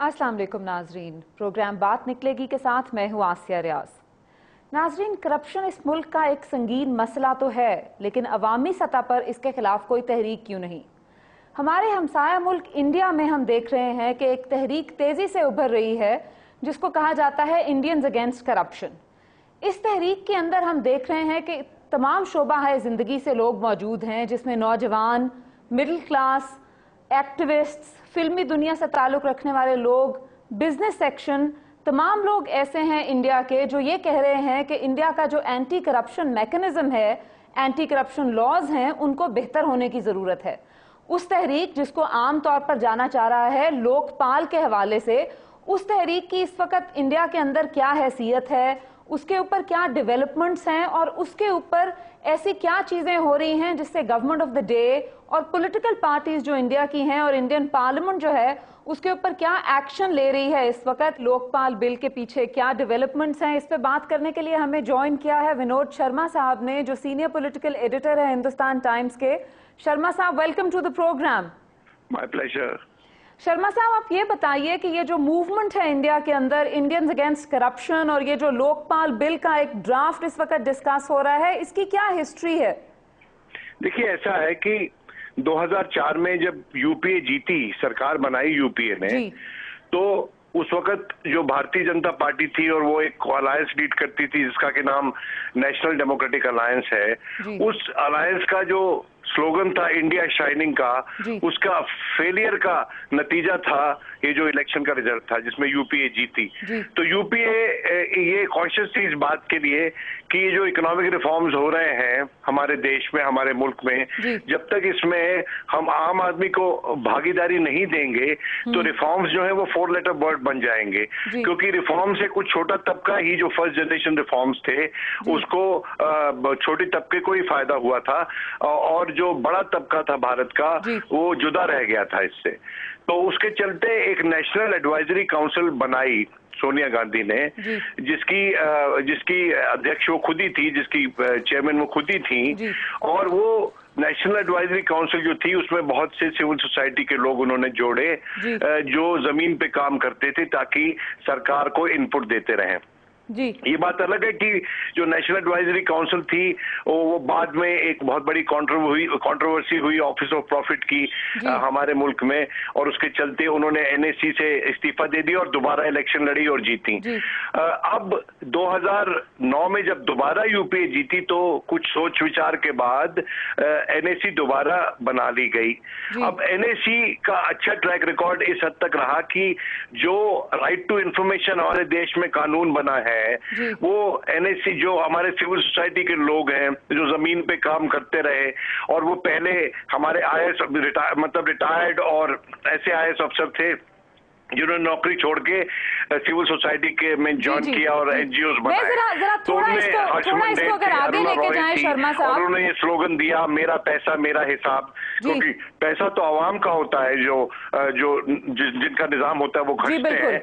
अस्सलाम वालेकुम नाजरीन, प्रोग्राम बात निकलेगी के साथ मैं हूँ आसिया रियाज। नाजरीन, करप्शन इस मुल्क का एक संगीन मसला तो है, लेकिन अवामी सतह पर इसके खिलाफ कोई तहरीक क्यों नहीं। हमारे हमसाया मुल्क इंडिया में हम देख रहे हैं कि एक तहरीक तेजी से उभर रही है जिसको कहा जाता है इंडियंस अगेंस्ट करप्शन। इस तहरीक के अंदर हम देख रहे हैं कि तमाम शोबा है जिंदगी से लोग मौजूद हैं, जिसमें नौजवान, मिडिल क्लास, एक्टिविस्ट्स, फिल्मी दुनिया से ताल्लुक रखने वाले लोग, बिजनेस सेक्शन, तमाम लोग ऐसे हैं इंडिया के जो ये कह रहे हैं कि इंडिया का जो एंटी करप्शन मैकेनिज्म है, एंटी करप्शन लॉज हैं, उनको बेहतर होने की जरूरत है। उस तहरीक जिसको आम तौर पर जाना चाह रहा है लोकपाल के हवाले से, उस तहरीक की इस वक्त इंडिया के अंदर क्या हैसियत है, उसके ऊपर क्या डेवलपमेंट्स हैं और उसके ऊपर ऐसी क्या चीजें हो रही हैं जिससे गवर्नमेंट ऑफ द डे और पॉलिटिकल पार्टीज जो इंडिया की हैं और इंडियन पार्लियामेंट जो है उसके ऊपर क्या एक्शन ले रही है इस वक्त, लोकपाल बिल के पीछे क्या डेवलपमेंट्स हैं। इस पे बात करने के लिए हमें ज्वाइन किया है विनोद शर्मा साहब ने, जो सीनियर पॉलिटिकल एडिटर है हिंदुस्तान टाइम्स के। शर्मा साहब, welcome to the programme. My pleasure. Sharma साहब, आप ये बताइए कि ये जो मूवमेंट है इंडिया के अंदर इंडियंस अगेंस्ट करप्शन और ये जो लोकपाल बिल का एक ड्राफ्ट इस वक्त डिस्कस हो रहा है, इसकी क्या हिस्ट्री है? देखिए, ऐसा है कि 2004 में जब यूपीए जीती, सरकार बनाई यूपीए ने, तो उस वक्त जो भारतीय जनता पार्टी थी और वो एक अलायंस लीड करती थी जिसका के नाम नेशनल डेमोक्रेटिक अलायंस है, उस अलायंस का जो स्लोगन था इंडिया शाइनिंग का, उसका फेलियर का नतीजा था ये जो इलेक्शन का रिजल्ट था जिसमें यूपीए जीती। तो यूपीए ये कॉन्शियस थी इस बात के लिए कि ये जो इकोनॉमिक रिफॉर्म्स हो रहे हैं हमारे देश में, हमारे मुल्क में, जब तक इसमें हम आम आदमी को भागीदारी नहीं देंगे तो रिफॉर्म्स जो है वो 4 लेटर वर्ड बन जाएंगे। क्योंकि रिफॉर्म से कुछ छोटा तबका ही, जो फर्स्ट जनरेशन रिफॉर्म्स थे, उसको छोटे तबके को ही फायदा हुआ था और जो बड़ा तबका था भारत का वो जुदा रह गया था इससे। तो उसके चलते एक नेशनल एडवाइजरी काउंसिल बनाई सोनिया गांधी ने, जिसकी अध्यक्ष वो खुद ही थी, जिसकी चेयरमैन वो खुद ही थी। और वो नेशनल एडवाइजरी काउंसिल जो थी उसमें बहुत से सिविल सोसाइटी के लोग उन्होंने जोड़े जो जमीन पे काम करते थे ताकि सरकार को इनपुट देते रहें। ये बात अलग है कि जो नेशनल एडवाइजरी काउंसिल थी वो बाद में एक बहुत बड़ी कंट्रोवर्सी हुई ऑफिस ऑफ प्रॉफिट की हमारे मुल्क में, और उसके चलते उन्होंने एनएसी से इस्तीफा दे दिया और दोबारा इलेक्शन लड़ी और जीती। अब 2009 में जब दोबारा यूपीए जीती तो कुछ सोच विचार के बाद एनएसी दोबारा बना ली गई। अब एनएसी का अच्छा ट्रैक रिकॉर्ड इस हद तक रहा कि जो राइट टू इंफॉर्मेशन हमारे देश में कानून बना है वो एनएससी, जो हमारे सिविल सोसाइटी के लोग हैं जो जमीन पे काम करते रहे और वो पहले हमारे आईएएस मतलब रिटायर्ड और ऐसे आईएएस अफसर थे जिन्होंने नौकरी छोड़ के सिविल सोसाइटी के में ज्वाइन किया और एनजीओ बनाए, तो उन्होंने ये स्लोगन दिया, मेरा पैसा मेरा हिसाब। क्योंकि पैसा तो आवाम का होता है, जो जिनका निजाम होता है वो खर्चते हैं,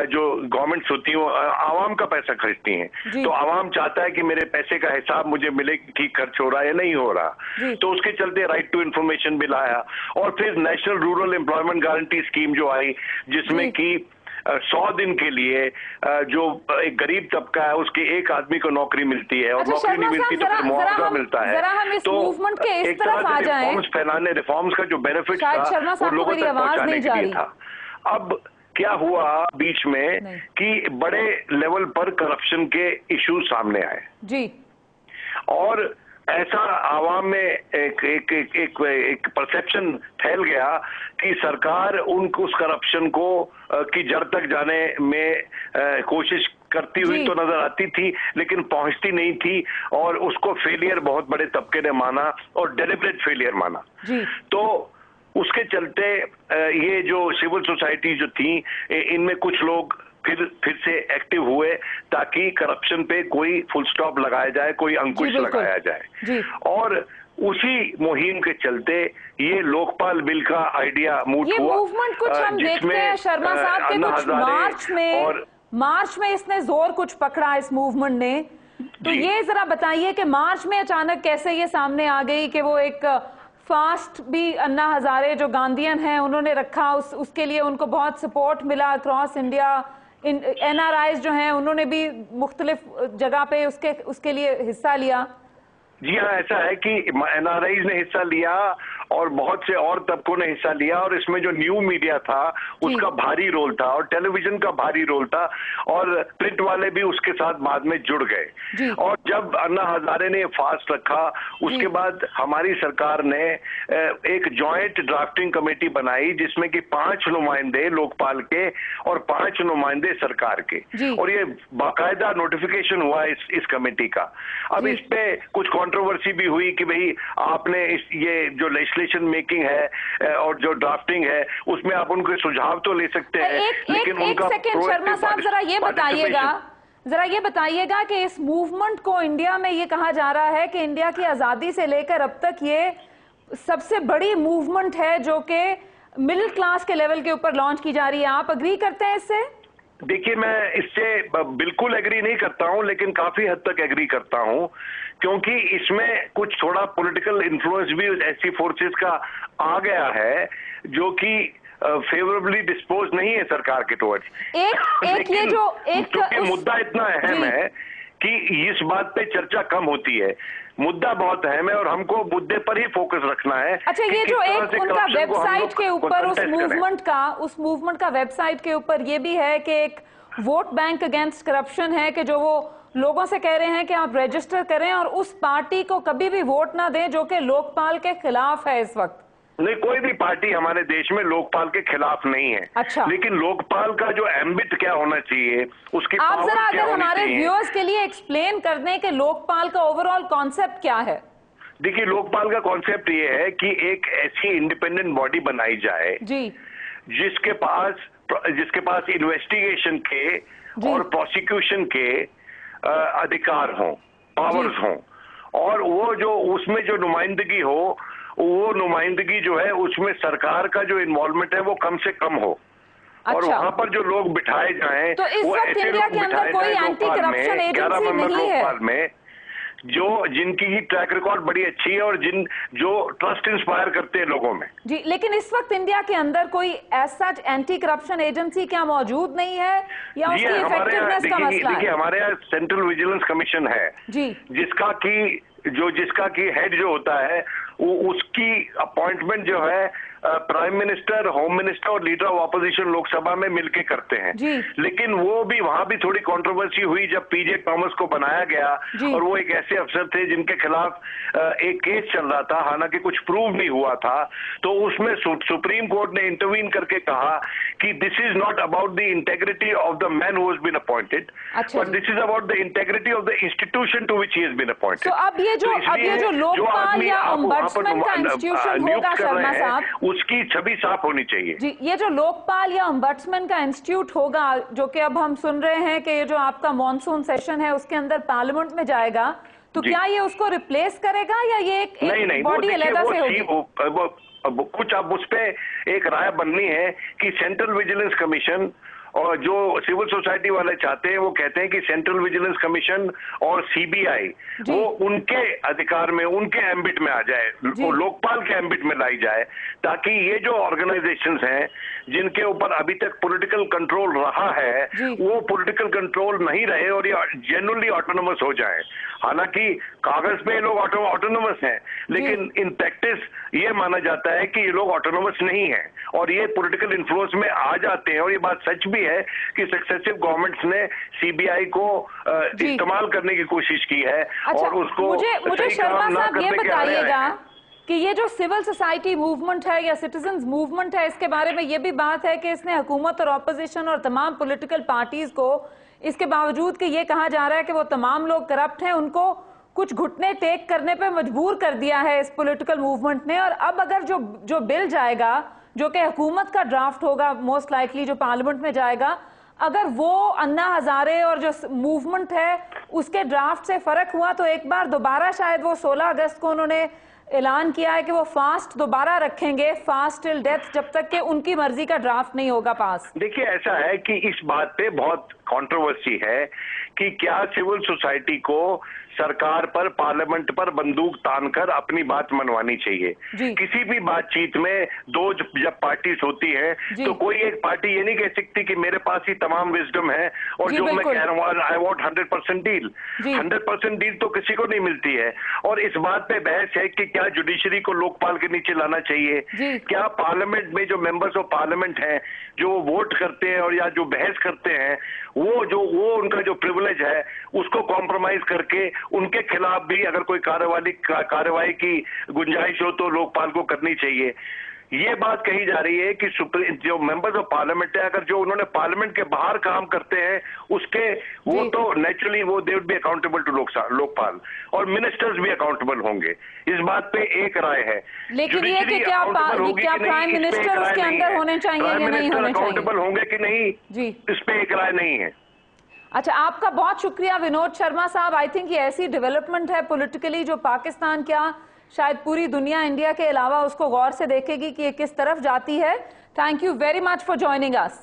जो गवर्नमेंट्स होती है वो आवाम का पैसा खर्चती हैं। तो आवाम चाहता है कि मेरे पैसे का हिसाब मुझे मिले, ठीक खर्च हो रहा है या नहीं हो रहा। तो उसके चलते राइट टू इंफॉर्मेशन बिल आया और फिर national rural employment guarantee scheme जो आई, जिसमें कि 100 दिन के लिए जो एक गरीब तबका है उसके एक आदमी को नौकरी मिलती है और नौकरी नहीं मिलती तो फिर मुआवजा मिलता है। तो एक तरह से रिफॉर्म्स फैलाने, रिफॉर्म्स का जो बेनिफिट था वो लोगों तक पहुंचाने के लिए था। अब क्या हुआ बीच में कि बड़े लेवल पर करप्शन के इश्यूज सामने आए और ऐसा आवाम में एक परसेप्शन फैल गया कि सरकार उस करप्शन को की जड़ तक जाने में कोशिश करती हुई तो नजर आती थी लेकिन पहुंचती नहीं थी और उसको फेलियर बहुत बड़े तबके ने माना और डेलिब्रेट फेलियर माना। तो उसके चलते ये जो सिविल सोसाइटी जो थी इनमें कुछ लोग फिर से एक्टिव हुए ताकि करप्शन पे कोई फुल स्टॉप लगाया जाए, कोई अंकुश लगाया जाए। और उसी मुहिम के चलते ये लोकपाल बिल का आइडिया मूव हुआ। ये मूवमेंट कुछ हम देखते हैं शर्मा साहब के कुछ मार्च में इसने जोर कुछ पकड़ा इस मूवमेंट ने। तो ये जरा बताइए कि मार्च में अचानक कैसे ये सामने आ गई कि वो एक फास्ट भी अन्ना हजारे जो गांधीयन हैं उन्होंने रखा, उसके लिए उनको बहुत सपोर्ट मिला अक्रॉस इंडिया। NRIs जो हैं उन्होंने भी मुख्तलिफ जगह पे उसके लिए हिस्सा लिया। जी हाँ, ऐसा है कि NRIs ने हिस्सा लिया और बहुत से और तबकों ने हिस्सा लिया, और इसमें जो न्यू मीडिया था उसका भारी रोल था, और टेलीविजन का भारी रोल था, और प्रिंट वाले भी उसके साथ बाद में जुड़ गए। और जब अन्ना हजारे ने फास्ट रखा, उसके बाद हमारी सरकार ने एक जॉइंट ड्राफ्टिंग कमेटी बनाई जिसमें कि 5 नुमाइंदे लोकपाल के और 5 नुमाइंदे सरकार के, और ये बाकायदा नोटिफिकेशन हुआ इस कमेटी का। अब इस पे कुछ कंट्रोवर्सी भी हुई कि भाई आपने ये जो लेजिस्लेशन मेकिंग है और जो ड्राफ्टिंग है उसमें आप उनके सुझाव तो ले सकते हैं, लेकिन उनका शर्मा साहब जरा ये बताइएगा कि इस मूवमेंट को इंडिया में ये कहा जा रहा है कि इंडिया की आजादी से लेकर अब तक ये सबसे बड़ी मूवमेंट है जो कि मिडिल क्लास के लेवल के ऊपर लॉन्च की जा रही है। आप अग्री करते हैं इससे? देखिए, मैं इससे बिल्कुल एग्री नहीं करता हूं, लेकिन काफी हद तक एग्री करता हूं, क्योंकि इसमें कुछ थोड़ा पॉलिटिकल इन्फ्लुएंस भी ऐसी फोर्सेस का आ गया है जो कि फेवरेबली डिस्पोज नहीं है सरकार के टुवर्ड्स। क्योंकि मुद्दा इतना अहम है कि इस बात पे चर्चा कम होती है। मुद्दा बहुत अहम है और हमको मुद्दे पर ही फोकस रखना है। अच्छा, ये जो एक उनका वेबसाइट के ऊपर उस मूवमेंट का वेबसाइट के ऊपर ये भी है कि एक वोट बैंक अगेंस्ट करप्शन है कि जो वो लोगों से कह रहे हैं कि आप रजिस्टर करें और उस पार्टी को कभी भी वोट ना दें जो कि लोकपाल के खिलाफ है इस वक्त। नहीं, कोई भी पार्टी हमारे देश में लोकपाल के खिलाफ नहीं है। अच्छा, लेकिन लोकपाल का जो एम्बिट क्या होना चाहिए, उसकी आप जरा अगर हमारे व्यूअर्स के लिए एक्सप्लेन कर दें कि लोकपाल का ओवरऑल कॉन्सेप्ट क्या है। देखिए, लोकपाल का कॉन्सेप्ट ये है कि एक ऐसी इंडिपेंडेंट बॉडी बनाई जाए जी जिसके पास इन्वेस्टिगेशन के और प्रोसिक्यूशन के अधिकार हों, पावर्स हों, और वो जो उसमें जो नुमाइंदगी हो, वो नुमाइंदगी जो है उसमें सरकार का जो इन्वॉल्वमेंट है वो कम से कम हो। अच्छा। और वहां पर जो लोग बिठाए जाएं तो इस वक्त इंडिया के अंदर कोई एंटी करप्शन एजेंसी नहीं है जिनकी ट्रैक रिकॉर्ड बड़ी अच्छी है और जो ट्रस्ट इंस्पायर करते हैं लोगों में जी। लेकिन इस वक्त इंडिया के अंदर कोई ऐसा एंटी करप्शन एजेंसी क्या मौजूद नहीं है या उसकी इफेक्टिवनेस का मसला है? देखिए, हमारे यहाँ सेंट्रल विजिलेंस कमीशन है जी, जिसका की हेड जो होता है उसकी अपॉइंटमेंट जो है प्राइम मिनिस्टर, होम मिनिस्टर और लीडर ऑफ ऑपोजिशन लोकसभा में मिलके करते हैं। लेकिन वहां भी थोड़ी कंट्रोवर्सी हुई जब पीजे थॉमस को बनाया गया, और वो एक ऐसे अफसर थे जिनके खिलाफ एक केस चल रहा था, हालांकि कुछ प्रूव नहीं हुआ था। तो उसमें सुप्रीम कोर्ट ने इंटरवीन करके कहा कि this is not about the integrity of the man who has been appointed, but this is about the integrity of the institution to which he has been appointed. तो अब ये जो लोकपाल या ombudsman का इंस्टीट्यूशन होगा शर्मा साहब, उसकी छवि साफ होनी चाहिए जी। ये जो लोकपाल या ओम्बड्समैन का इंस्टीट्यूट होगा जो कि अब हम सुन रहे हैं कि ये जो आपका मॉनसून सेशन है उसके अंदर पार्लियामेंट में जाएगा, तो क्या ये उसको रिप्लेस करेगा या ये एक बॉडी अलग से होगी? कुछ अब उस पे एक राय बननी है कि सेंट्रल विजिलेंस कमीशन, और जो सिविल सोसाइटी वाले चाहते हैं वो कहते हैं कि सेंट्रल विजिलेंस कमिशन और सीबीआई वो उनके अधिकार में, उनके एम्बिट में आ जाए, वो लोकपाल के एम्बिट में लाई जाए, ताकि ये जो ऑर्गेनाइजेशंस हैं जिनके ऊपर अभी तक पॉलिटिकल कंट्रोल रहा है वो पॉलिटिकल कंट्रोल नहीं रहे और ये जेन्युइनली ऑटोनोमस हो जाए। हालांकि कागज पे ये लोग ऑटोनोमस हैं, लेकिन इन प्रैक्टिस ये माना जाता है कि ये लोग ऑटोनोमस नहीं है और ये पॉलिटिकल इन्फ्लुएंस में आ जाते हैं। और ये बात सच भी है कि सक्सेसिव गवर्नमेंट्स ने सीबीआई को इस्तेमाल करने की कोशिश की है। अच्छा, और उसको मुझे शर्मा साहब ये बताइएगा कि ये जो सिविल सोसाइटी मूवमेंट है या सिटीजन्स मूवमेंट है, इसके बारे में ये भी बात है कि इसने हुकूमत और ऑपोजिशन और तमाम पॉलिटिकल पार्टीज को, इसके बावजूद कि ये कहा जा रहा है कि वो तमाम लोग करप्ट हैं, उनको कुछ घुटने टेक करने पे मजबूर कर दिया है इस पॉलिटिकल मूवमेंट ने। और अब अगर जो बिल जाएगा जो कि हुकूमत का ड्राफ्ट होगा, मोस्ट लाइकली जो पार्लियामेंट में जाएगा, अगर वो अन्ना हजारे और जो मूवमेंट है उसके ड्राफ्ट से फर्क हुआ तो एक बार दोबारा शायद वो 16 अगस्त को उन्होंने ऐलान किया है कि वो फास्ट दोबारा रखेंगे, फास्ट टिल डेथ, जब तक कि उनकी मर्जी का ड्राफ्ट नहीं होगा पास। देखिए ऐसा है कि इस बात पे बहुत कंट्रोवर्सी है कि क्या सिविल सोसाइटी को सरकार पर, पार्लियामेंट पर बंदूक तानकर अपनी बात मनवानी चाहिए। किसी भी बातचीत में दो जब पार्टीज होती है तो कोई एक पार्टी ये नहीं कह सकती कि मेरे पास ही तमाम विजडम है और जो मैं कह रहा हूँ आई वांट 100% डील। 100% डील तो किसी को नहीं मिलती है। और इस बात पे बहस है कि क्या जुडिशरी को लोकपाल के नीचे लाना चाहिए, क्या पार्लियामेंट में जो मेंबर्स ऑफ पार्लियामेंट हैं जो वोट करते हैं और या जो बहस करते हैं वो उनका जो प्रिविलेज है उसको कॉम्प्रोमाइज करके उनके खिलाफ भी अगर कोई कार्रवाई की गुंजाइश हो तो लोकपाल को करनी चाहिए। ये बात कही जा रही है कि जो मेंबर्स ऑफ पार्लियामेंट है अगर जो उन्होंने पार्लियामेंट के बाहर काम करते हैं उसके वो तो नेचुरली वो they would be accountable to Lokpal और मिनिस्टर्स भी अकाउंटेबल होंगे। इस बात पे एक राय है। लेकिन ये कि क्या प्राइम मिनिस्टर उसके अंदर होने चाहिए या नहीं होने चाहिए, अकाउंटेबल होंगे कि नहीं जी, इस पे एक राय नहीं है। अच्छा, आपका बहुत शुक्रिया विनोद शर्मा साहब। आई थिंक ये ऐसी डेवलपमेंट है पॉलिटिकली जो पाकिस्तान क्या शायद पूरी दुनिया इंडिया के अलावा उसको गौर से देखेगी कि ये किस तरफ जाती है। Thank you very much for joining us.